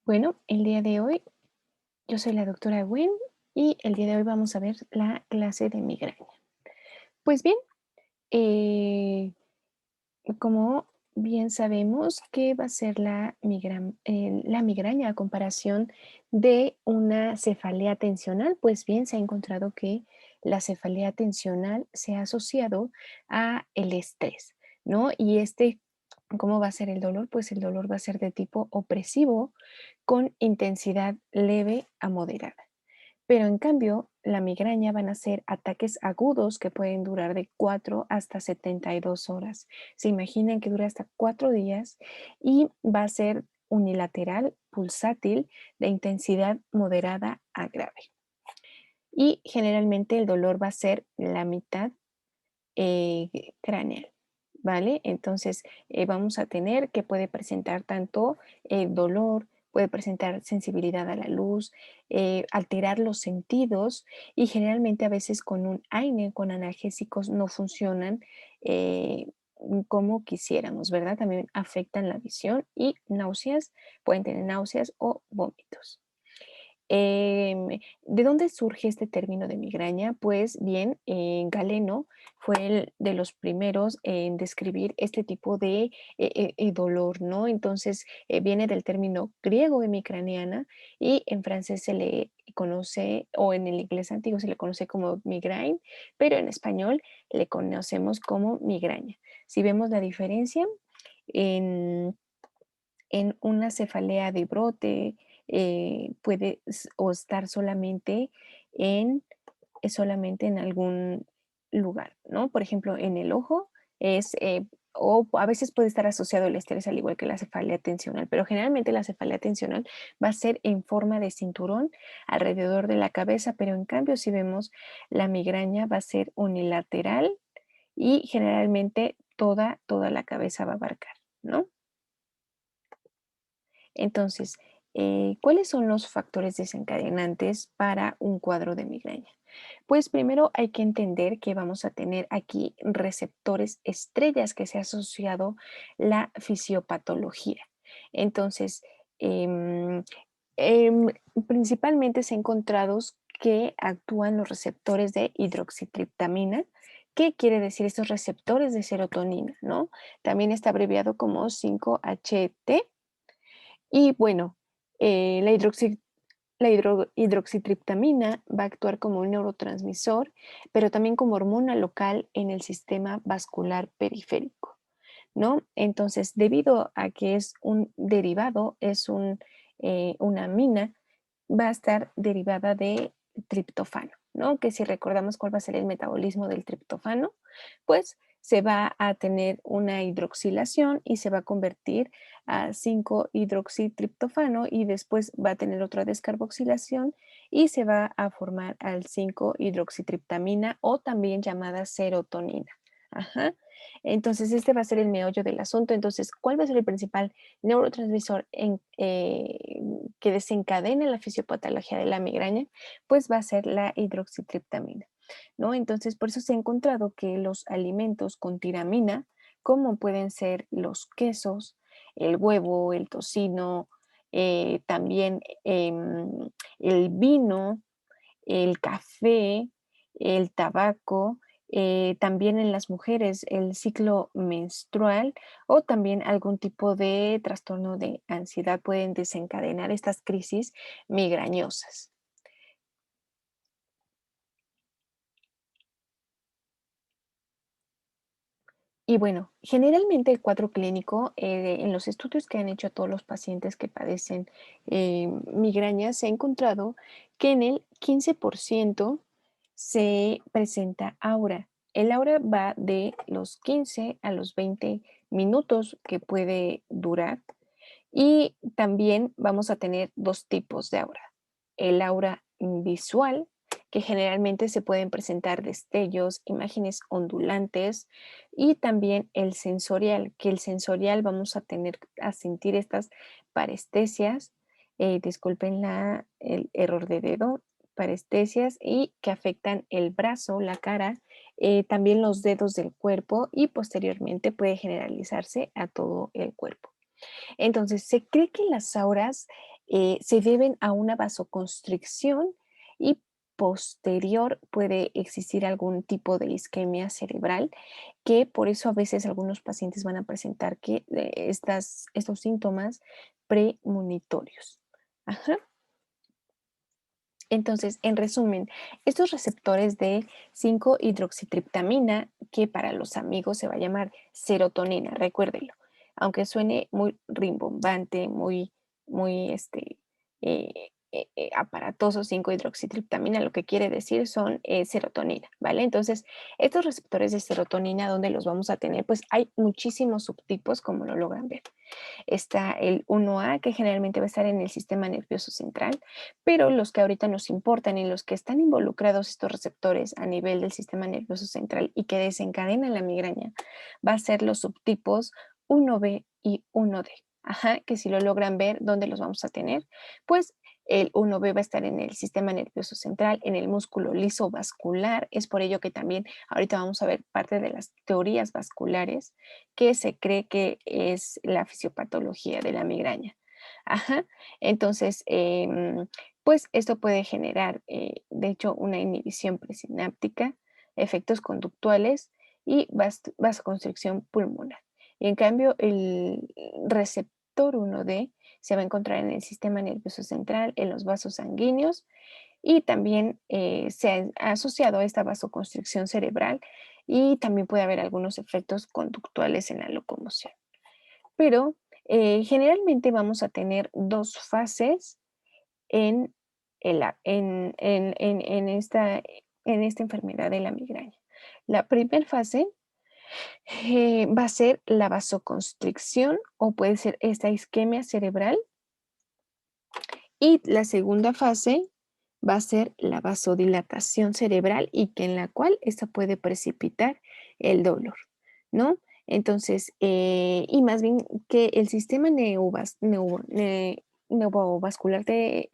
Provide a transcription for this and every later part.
Bueno, el día de hoy yo soy la doctora Gwen y el día de hoy vamos a ver la clase de migraña. Pues bien, eh, como bien sabemos que va a ser la migraña a comparación de una cefalea tensional, pues bien se ha encontrado que la cefalea tensional se ha asociado a el estrés, ¿no? Y ¿cómo va a ser el dolor? Pues el dolor va a ser de tipo opresivo con intensidad leve a moderada. Pero en cambio, la migraña van a ser ataques agudos que pueden durar de 4 hasta 72 horas. Se imaginan que dura hasta 4 días y va a ser unilateral, pulsátil, de intensidad moderada a grave. Y generalmente el dolor va a ser la mitad craneal, ¿vale? Entonces, vamos a tener que puede presentar tanto dolor, puede presentar sensibilidad a la luz, alterar los sentidos y generalmente a veces con un AINE, con analgésicos, no funcionan como quisiéramos, ¿verdad? También afectan la visión y náuseas, pueden tener náuseas o vómitos. ¿De dónde surge este término de migraña? Pues bien, Galeno fue el de los primeros en describir este tipo de dolor, ¿no? Entonces, viene del término griego hemicraniana y en francés se le conoce, o en el inglés antiguo se le conoce como migraine, pero en español le conocemos como migraña. Si vemos la diferencia, en en una cefalea de brote, puede o estar solamente en algún lugar, ¿no? Por ejemplo, en el ojo o a veces puede estar asociado el estrés al igual que la cefalea tensional, pero generalmente la cefalea tensional va a ser en forma de cinturón alrededor de la cabeza, pero en cambio si vemos la migraña va a ser unilateral y generalmente toda la cabeza va a abarcar, ¿no? Entonces, ¿cuáles son los factores desencadenantes para un cuadro de migraña? Pues primero hay que entender que vamos a tener aquí receptores estrellas que se ha asociado la fisiopatología. Entonces, em, em, principalmente se ha encontrado que actúan los receptores de hidroxitriptamina. ¿Qué quiere decir estos receptores de serotonina? ¿No? También está abreviado como 5-HT y bueno, la hidroxitriptamina va a actuar como un neurotransmisor, pero también como hormona local en el sistema vascular periférico, ¿no? Entonces, debido a que es un derivado, una amina, va a estar derivada de triptofano, ¿no? Que si recordamos cuál va a ser el metabolismo del triptofano, pues se va a tener una hidroxilación y se va a convertir a 5-hidroxitriptofano y después va a tener otra descarboxilación y se va a formar al 5-hidroxitriptamina o también llamada serotonina. Ajá. Entonces, este va a ser el meollo del asunto. Entonces, ¿cuál va a ser el principal neurotransmisor que desencadena la fisiopatología de la migraña? Pues va a ser la hidroxitriptamina, ¿no? Entonces, por eso se ha encontrado que los alimentos con tiramina, como pueden ser los quesos, el huevo, el tocino, también el vino, el café, el tabaco, también en las mujeres el ciclo menstrual o también algún tipo de trastorno de ansiedad pueden desencadenar estas crisis migrañosas. Y bueno, generalmente el cuadro clínico, en los estudios que han hecho a todos los pacientes que padecen migrañas, se ha encontrado que en el 15% se presenta aura. El aura va de los 15 a los 20 minutos que puede durar y también vamos a tener dos tipos de aura. El aura visual, que generalmente se pueden presentar destellos, imágenes ondulantes, y también el sensorial, que el sensorial vamos a tener a sentir estas parestesias, disculpen el error de dedo, parestesias y que afectan el brazo, la cara, también los dedos del cuerpo y posteriormente puede generalizarse a todo el cuerpo. Entonces, se cree que las auras se deben a una vasoconstricción y posterior puede existir algún tipo de isquemia cerebral, que por eso a veces algunos pacientes van a presentar estos síntomas premonitorios. Ajá. Entonces, en resumen, estos receptores de 5-hidroxitriptamina, que para los amigos se va a llamar serotonina, recuérdenlo, aunque suene muy rimbombante, muy aparatoso, 5-hidroxitriptamina, lo que quiere decir son serotonina, ¿vale? Entonces, estos receptores de serotonina, ¿dónde los vamos a tener? Pues hay muchísimos subtipos, como lo logran ver. Está el 1A, que generalmente va a estar en el sistema nervioso central, pero los que ahorita nos importan y los que están involucrados estos receptores a nivel del sistema nervioso central y que desencadenan la migraña, va a ser los subtipos 1B y 1D. Ajá, que si lo logran ver, ¿dónde los vamos a tener? Pues el 1B va a estar en el sistema nervioso central, en el músculo liso vascular. Es por ello que también ahorita vamos a ver parte de las teorías vasculares que se cree que es la fisiopatología de la migraña. Ajá. Entonces, pues esto puede generar, de hecho, una inhibición presináptica, efectos conductuales y vasoconstricción pulmonar. Y en cambio, el receptor 1D se va a encontrar en el sistema nervioso central, en los vasos sanguíneos y también se ha asociado a esta vasoconstricción cerebral y también puede haber algunos efectos conductuales en la locomoción. Pero generalmente vamos a tener dos fases en, en esta enfermedad de la migraña. La primera fase va a ser la vasoconstricción o puede ser esta isquemia cerebral y la segunda fase va a ser la vasodilatación cerebral y que en la cual esta puede precipitar el dolor, ¿no? Entonces, y más bien que el sistema neovascular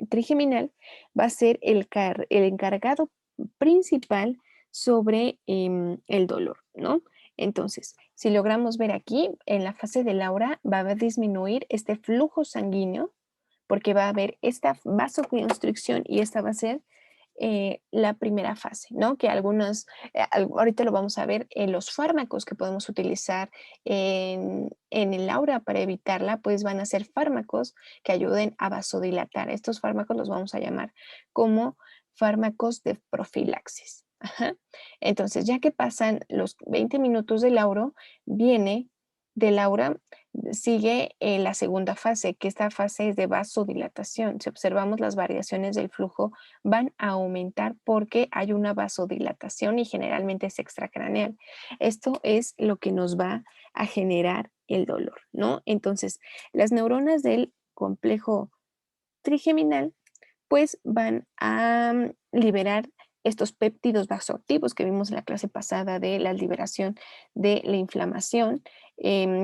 trigeminal va a ser el encargado principal sobre el dolor, ¿no? Entonces, si logramos ver aquí, en la fase de Laura va a disminuir este flujo sanguíneo porque va a haber esta vasoconstricción y esta va a ser la primera fase, ¿no? Que algunos, ahorita lo vamos a ver, los fármacos que podemos utilizar en el aura para evitarla, pues van a ser fármacos que ayuden a vasodilatar. Estos fármacos los vamos a llamar como fármacos de profilaxis. Ajá. Entonces, ya que pasan los 20 minutos del aura, viene del aura sigue la segunda fase, que esta fase es de vasodilatación. Si observamos las variaciones del flujo, van a aumentar porque hay una vasodilatación y generalmente es extracraneal. Esto es lo que nos va a generar el dolor, ¿no? Entonces, las neuronas del complejo trigeminal pues van a liberar estos péptidos vasoactivos que vimos en la clase pasada de la liberación de la inflamación,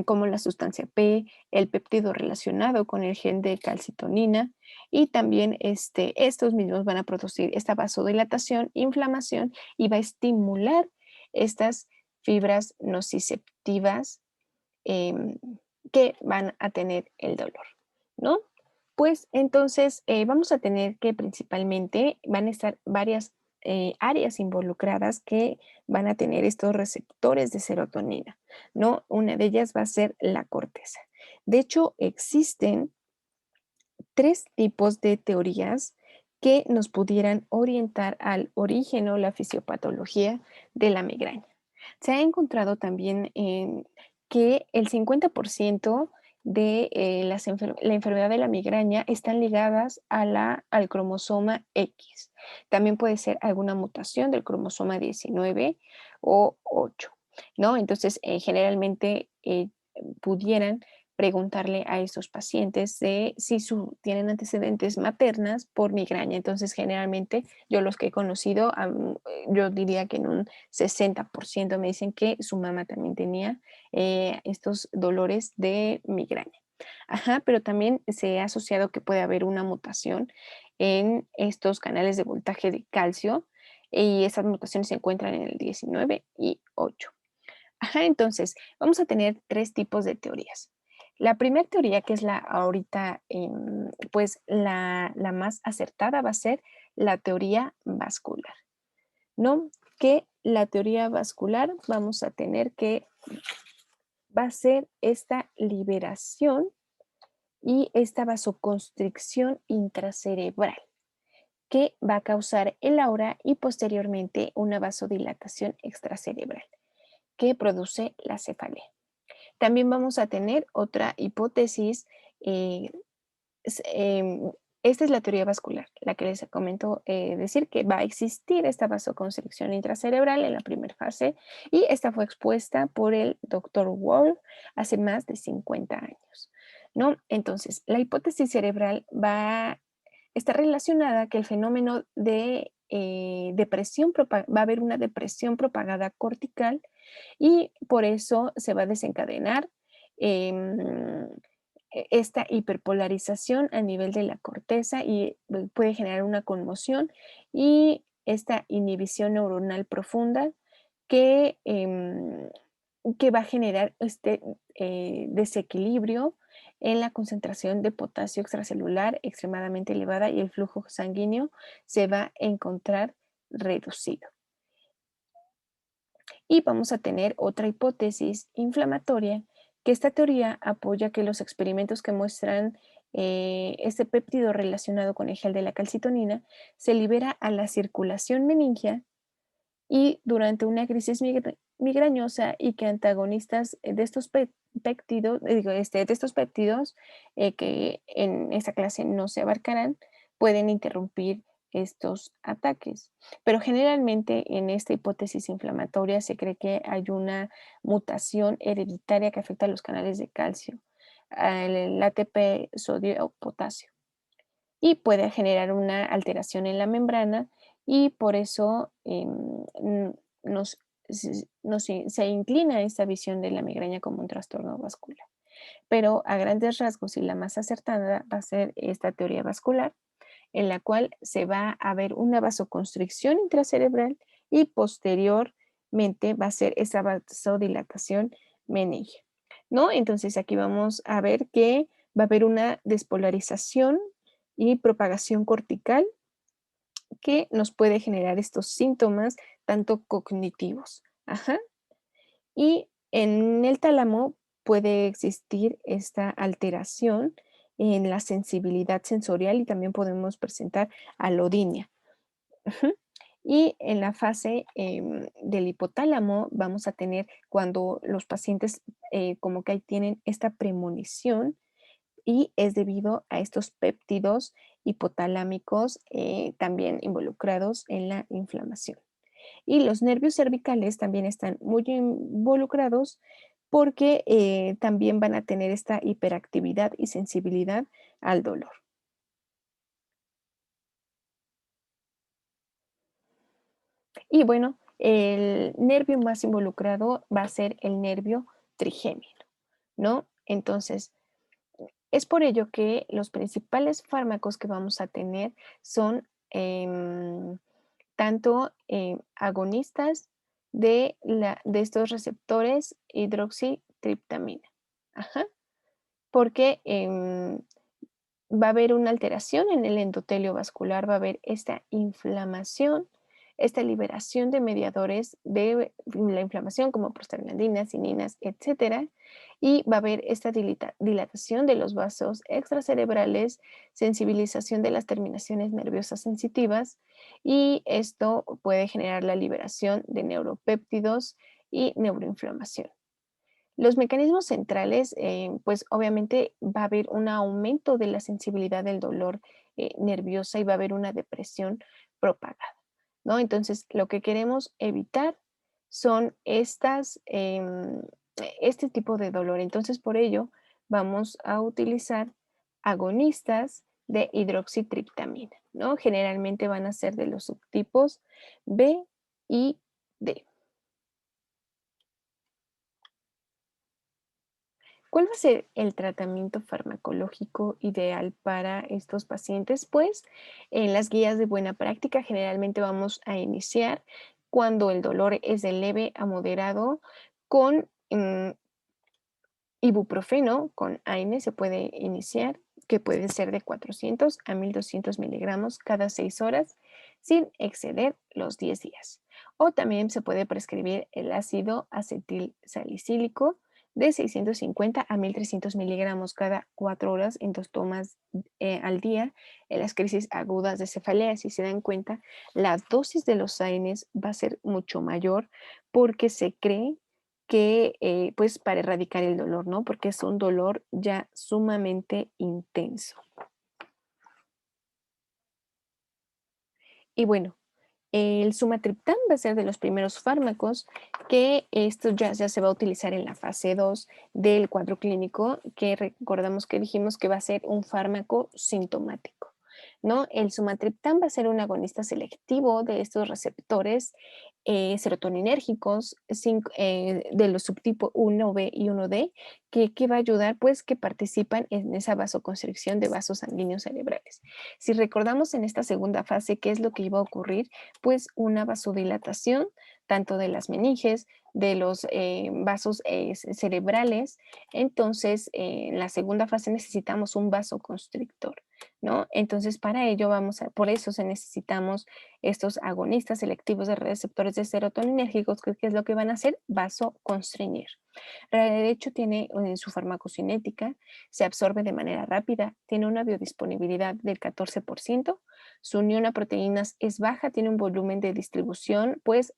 como la sustancia P, el péptido relacionado con el gen de calcitonina y también estos mismos van a producir esta vasodilatación, inflamación y va a estimular estas fibras nociceptivas em, que van a tener el dolor, ¿no? Pues entonces vamos a tener que principalmente van a estar varias áreas involucradas que van a tener estos receptores de serotonina, ¿no? Una de ellas va a ser la corteza. De hecho, existen tres tipos de teorías que nos pudieran orientar al origen o la fisiopatología de la migraña. Se ha encontrado también que el 50% de la enfermedad de la migraña están ligadas al cromosoma X. También puede ser alguna mutación del cromosoma 19 o 8, ¿no? Entonces, generalmente pudieran preguntarle a estos pacientes de si tienen antecedentes maternas por migraña. Entonces, generalmente yo los que he conocido, yo diría que en un 60% me dicen que su mamá también tenía estos dolores de migraña. Ajá, pero también se ha asociado que puede haber una mutación en estos canales de voltaje de calcio y esas mutaciones se encuentran en el 19 y 8. Ajá, entonces vamos a tener tres tipos de teorías. La primera teoría, que es la ahorita, pues la más acertada, va a ser la teoría vascular, ¿no? Que la teoría vascular vamos a tener que va a ser esta liberación y esta vasoconstricción intracerebral que va a causar el aura y posteriormente una vasodilatación extracerebral que produce la cefalea. También vamos a tener otra hipótesis. eh, Esta es la teoría vascular, la que les comento, decir que va a existir esta vasoconstricción intracerebral en la primera fase y esta fue expuesta por el doctor Wolf hace más de 50 años, ¿no? Entonces, la hipótesis cerebral está relacionada que el fenómeno de depresión, va a haber una depresión propagada cortical y por eso se va a desencadenar em, esta hiperpolarización a nivel de la corteza y puede generar una conmoción y esta inhibición neuronal profunda que, que va a generar este desequilibrio en la concentración de potasio extracelular extremadamente elevada y el flujo sanguíneo se va a encontrar reducido. Y vamos a tener otra hipótesis inflamatoria, que esta teoría apoya que los experimentos que muestran este péptido relacionado con el gel de la calcitonina se libera a la circulación meningia y durante una crisis migrañosa y que antagonistas de estos péptidos, de estos péptidos que en esta clase no se abarcarán, pueden interrumpir estos ataques. Pero generalmente en esta hipótesis inflamatoria se cree que hay una mutación hereditaria que afecta a los canales de calcio, al ATP, sodio o potasio y puede generar una alteración en la membrana y por eso nos, se inclina esta visión de la migraña como un trastorno vascular. Pero a grandes rasgos y la más acertada va a ser esta teoría vascular, en la cual se va a ver una vasoconstricción intracerebral y posteriormente va a ser esa vasodilatación meningia, ¿no? Entonces aquí vamos a ver que va a haber una despolarización y propagación cortical que nos puede generar estos síntomas tanto cognitivos. Ajá. Y en el tálamo puede existir esta alteración en la sensibilidad sensorial y también podemos presentar alodinia. Ujú. Y en la fase del hipotálamo vamos a tener cuando los pacientes como que ahí tienen esta premonición y es debido a estos péptidos hipotalámicos también involucrados en la inflamación. Y los nervios cervicales también están muy involucrados porque también van a tener esta hiperactividad y sensibilidad al dolor. Y bueno, el nervio más involucrado va a ser el nervio trigémino, ¿no? Entonces, es por ello que los principales fármacos que vamos a tener son tanto agonistas de estos receptores hidroxitriptamina. Ajá, porque va a haber una alteración en el endotelio vascular, va a haber esta inflamación, esta liberación de mediadores de la inflamación como prostaglandinas, cininas, etcétera, y va a haber esta dilatación de los vasos extracerebrales, sensibilización de las terminaciones nerviosas sensitivas, y esto puede generar la liberación de neuropéptidos y neuroinflamación. Los mecanismos centrales, pues obviamente va a haber un aumento de la sensibilidad del dolor nerviosa y va a haber una depresión propagada, ¿no? Entonces, lo que queremos evitar son este tipo de dolor. Entonces, por ello, vamos a utilizar agonistas de hidroxitriptamina, ¿no? Generalmente van a ser de los subtipos B y D. ¿Cuál va a ser el tratamiento farmacológico ideal para estos pacientes? Pues en las guías de buena práctica generalmente vamos a iniciar cuando el dolor es de leve a moderado con Ibuprofeno con AINE se puede iniciar, que puede ser de 400 a 1200 miligramos cada 6 horas, sin exceder los 10 días. O también se puede prescribir el ácido acetil salicílico de 650 a 1300 miligramos cada 4 horas en 2 tomas al día en las crisis agudas de cefalea. Si se dan cuenta, la dosis de los AINES va a ser mucho mayor porque se cree que, pues, para erradicar el dolor, ¿no? Porque es un dolor ya sumamente intenso. Y bueno, el sumatriptán va a ser de los primeros fármacos que esto ya se va a utilizar en la fase 2 del cuadro clínico, que recordamos que dijimos que va a ser un fármaco sintomático, ¿no? El sumatriptán va a ser un agonista selectivo de estos receptores serotoninérgicos de los subtipos 1B y 1D, que va a ayudar, pues, que participan en esa vasoconstricción de vasos sanguíneos cerebrales. Si recordamos en esta segunda fase, ¿qué es lo que iba a ocurrir? Pues una vasodilatación tanto de las meninges, de los vasos cerebrales. Entonces, en la segunda fase necesitamos un vasoconstrictor, ¿no? Entonces, por eso se necesitamos estos agonistas selectivos de receptores de serotoninérgicos, que es lo que van a hacer, vasoconstreñir. De hecho, tiene en su farmacocinética, se absorbe de manera rápida, tiene una biodisponibilidad del 14%, su unión a proteínas es baja, tiene un volumen de distribución, pues,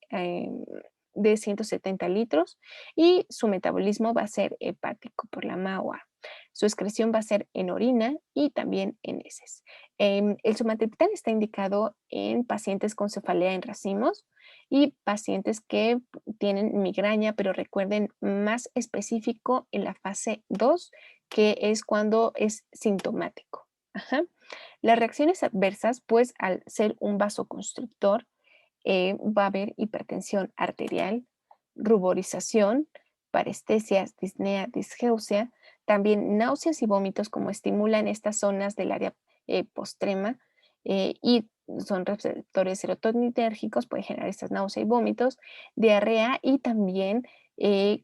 de 170 litros y su metabolismo va a ser hepático por la MAOA. Su excreción va a ser en orina y también en heces. El sumatriptán está indicado en pacientes con cefalea en racimos y pacientes que tienen migraña, pero recuerden más específico en la fase 2, que es cuando es sintomático. Ajá. Las reacciones adversas, pues al ser un vasoconstrictor, va a haber hipertensión arterial, ruborización, parestesias, disnea, disgeusia, también náuseas y vómitos como estimulan estas zonas del área postrema y son receptores serotoninérgicos, puede generar estas náuseas y vómitos, diarrea y también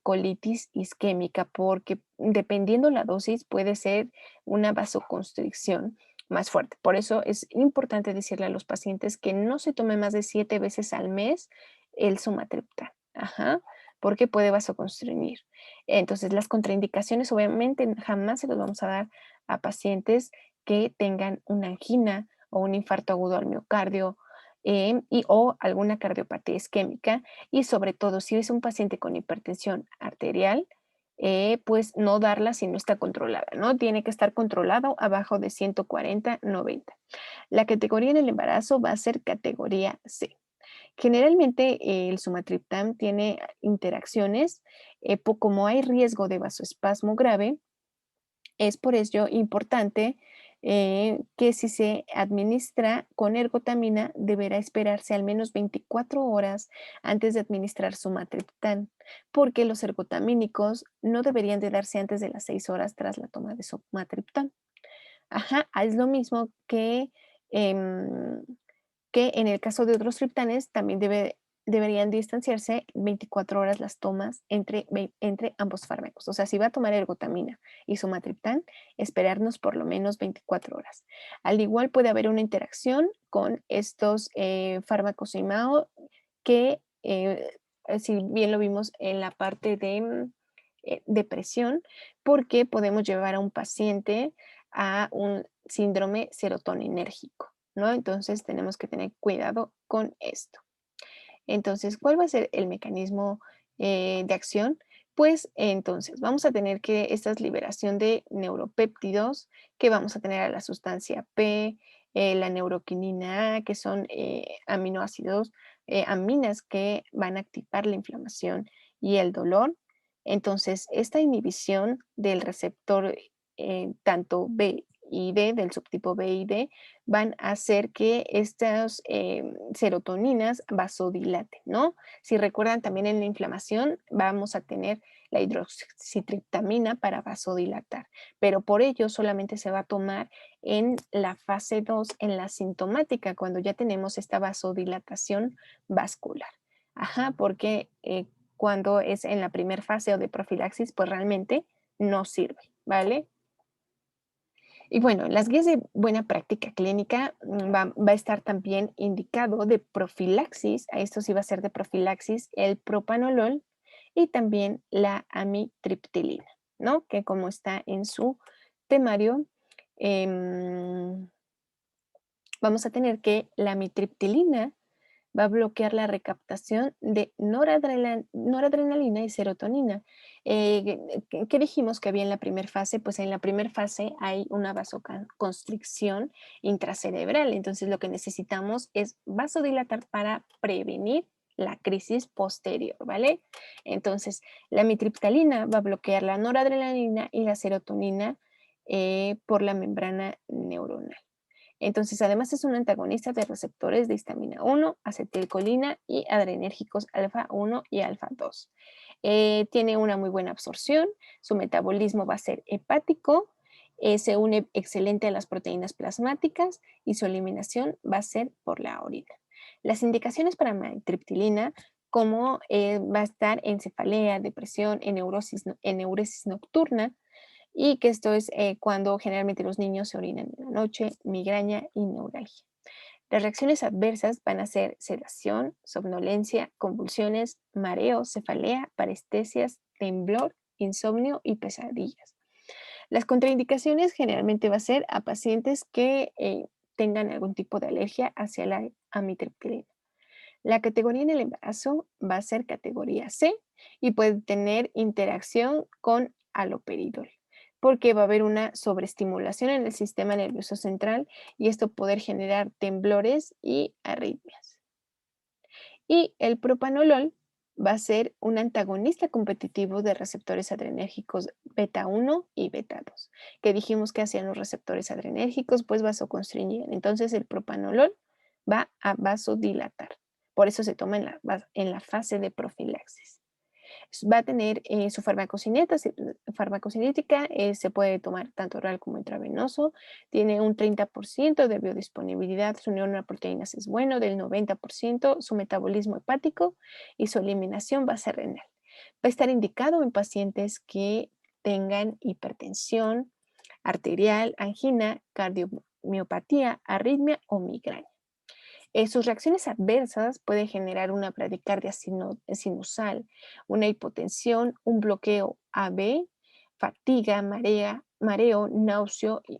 colitis isquémica, porque dependiendo la dosis puede ser una vasoconstricción más fuerte. Por eso es importante decirle a los pacientes que no se tome más de 7 veces al mes el sumatriptán. Ajá, porque puede vasoconstreñir. Entonces, las contraindicaciones, obviamente, jamás se los vamos a dar a pacientes que tengan una angina o un infarto agudo al miocardio o alguna cardiopatía isquémica. Y sobre todo, si es un paciente con hipertensión arterial, pues no darla si no está controlada, ¿no? Tiene que estar controlado abajo de 140/90. La categoría en el embarazo va a ser categoría C. Generalmente el sumatriptán tiene interacciones, como hay riesgo de vasoespasmo grave, es por ello importante que si se administra con ergotamina, deberá esperarse al menos 24 horas antes de administrar sumatriptán, porque los ergotamínicos no deberían de darse antes de las 6 horas tras la toma de sumatriptán. Ajá, es lo mismo em, que en el caso de otros triptanes también deberían distanciarse 24 horas las tomas entre ambos fármacos. O sea, si va a tomar ergotamina y sumatriptán, esperarnos por lo menos 24 horas. Al igual puede haber una interacción con estos fármacos IMAO que, si bien lo vimos en la parte de depresión, porque podemos llevar a un paciente a un síndrome serotoninérgico, ¿no? Entonces tenemos que tener cuidado con esto. Entonces, ¿cuál va a ser el mecanismo de acción? Pues entonces vamos a tener que esta es liberación de neuropéptidos, que vamos a tener a la sustancia P, la neuroquinina A, que son aminoácidos, aminas que van a activar la inflamación y el dolor. Entonces, esta inhibición del receptor tanto B y D, del subtipo B y D, van a hacer que estas serotoninas vasodilaten, ¿no? Si recuerdan también en la inflamación vamos a tener la hidroxitriptamina para vasodilatar, pero por ello solamente se va a tomar en la fase 2, en la sintomática, cuando ya tenemos esta vasodilatación vascular. Ajá, porque cuando es en la primera fase o de profilaxis, pues realmente no sirve, ¿vale? Y bueno, en las guías de buena práctica clínica va a estar también indicado de profilaxis, a esto sí va a ser de profilaxis, el propanolol y también la amitriptilina, ¿no? Que como está en su temario, em, vamos a tener que la amitriptilina va a bloquear la recaptación de noradrenalina y serotonina. ¿Qué dijimos que había en la primera fase? Pues en la primera fase hay una vasoconstricción intracerebral, entonces lo que necesitamos es vasodilatar para prevenir la crisis posterior, ¿vale? Entonces, la mitriptalina va a bloquear la noradrenalina y la serotonina por la membrana neuronal. Entonces, además es un antagonista de receptores de histamina 1, acetilcolina y adrenérgicos alfa 1 y alfa 2. Tiene una muy buena absorción, su metabolismo va a ser hepático, se une excelente a las proteínas plasmáticas y su eliminación va a ser por la orina. Las indicaciones para amitriptilina, como va a estar en cefalea, depresión, en neurosis nocturna, y que esto es cuando generalmente los niños se orinan en la noche, migraña y neuralgia. Las reacciones adversas van a ser sedación, somnolencia, convulsiones, mareo, cefalea, parestesias, temblor, insomnio y pesadillas. Las contraindicaciones generalmente va a ser a pacientes que tengan algún tipo de alergia hacia la amitriptilina. La categoría en el embarazo va a ser categoría C y puede tener interacción con haloperidol, porque va a haber una sobreestimulación en el sistema nervioso central y esto poder generar temblores y arritmias. Y el propanolol va a ser un antagonista competitivo de receptores adrenérgicos beta 1 y beta 2, que dijimos que hacían los receptores adrenérgicos, pues vasoconstriñían. Entonces el propanolol va a vasodilatar. Por eso se toma en la fase de profilaxis. Va a tener su farmacocinética, se puede tomar tanto oral como intravenoso, tiene un 30% de biodisponibilidad, su unión a proteínas es bueno, del 90%, su metabolismo hepático y su eliminación va a ser renal. Va a estar indicado en pacientes que tengan hipertensión arterial, angina, cardiomiopatía, arritmia o migraña. Sus reacciones adversas pueden generar una bradicardia sinusal, una hipotensión, un bloqueo AB, fatiga, mareo,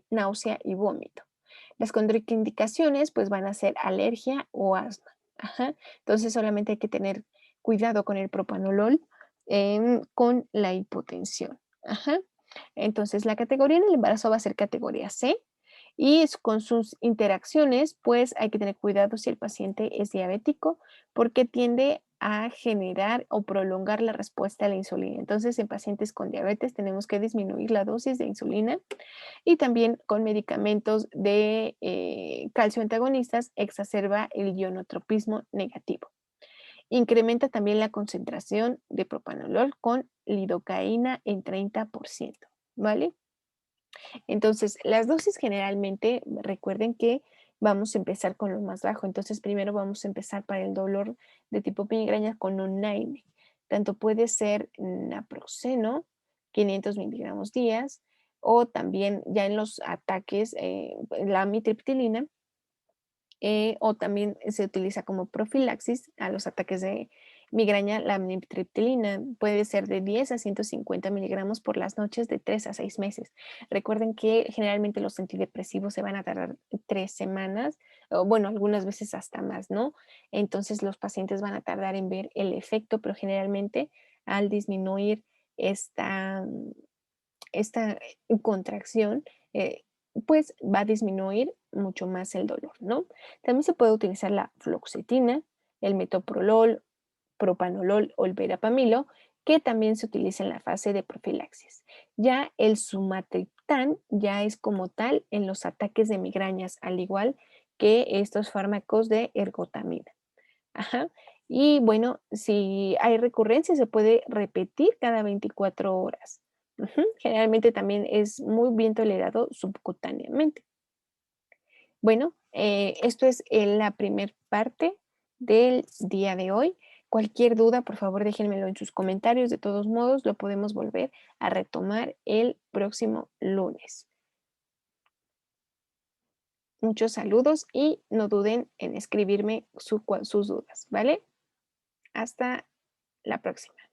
náusea y vómito. Las contraindicaciones pues van a ser alergia o asma. Ajá. Entonces solamente hay que tener cuidado con el propanolol con la hipotensión. Ajá. Entonces la categoría en el embarazo va a ser categoría C y con sus interacciones, pues hay que tener cuidado si el paciente es diabético porque tiende a generar o prolongar la respuesta a la insulina. Entonces, en pacientes con diabetes tenemos que disminuir la dosis de insulina y también con medicamentos de calcio antagonistas exacerba el ionotropismo negativo. Incrementa también la concentración de propanolol con lidocaína en 30%, ¿vale? Entonces, las dosis generalmente, recuerden que vamos a empezar con lo más bajo. Entonces, primero vamos a empezar para el dolor de tipo migraña con un NAINE. Tanto puede ser naproxeno, 500 miligramos días, o también ya en los ataques, la amitriptilina, o también se utiliza como profilaxis a los ataques de migraña, la amitriptilina puede ser de 10 a 150 miligramos por las noches de 3 a 6 meses. Recuerden que generalmente los antidepresivos se van a tardar 3 semanas, o bueno, algunas veces hasta más, ¿no? Entonces los pacientes van a tardar en ver el efecto, pero generalmente al disminuir esta, esta contracción, pues va a disminuir mucho más el dolor, ¿no? También se puede utilizar la fluoxetina, el metoprolol, propanolol o el verapamilo, que también se utiliza en la fase de profilaxis. Ya el sumatriptán ya es como tal en los ataques de migrañas, al igual que estos fármacos de ergotamina. Ajá. Y bueno, si hay recurrencia, se puede repetir cada 24 horas. Ujú. Generalmente también es muy bien tolerado subcutáneamente. Bueno, esto es la primer parte del día de hoy. Cualquier duda, por favor, déjenmelo en sus comentarios. De todos modos, lo podemos volver a retomar el próximo lunes. Muchos saludos y no duden en escribirme sus dudas, ¿vale? Hasta la próxima.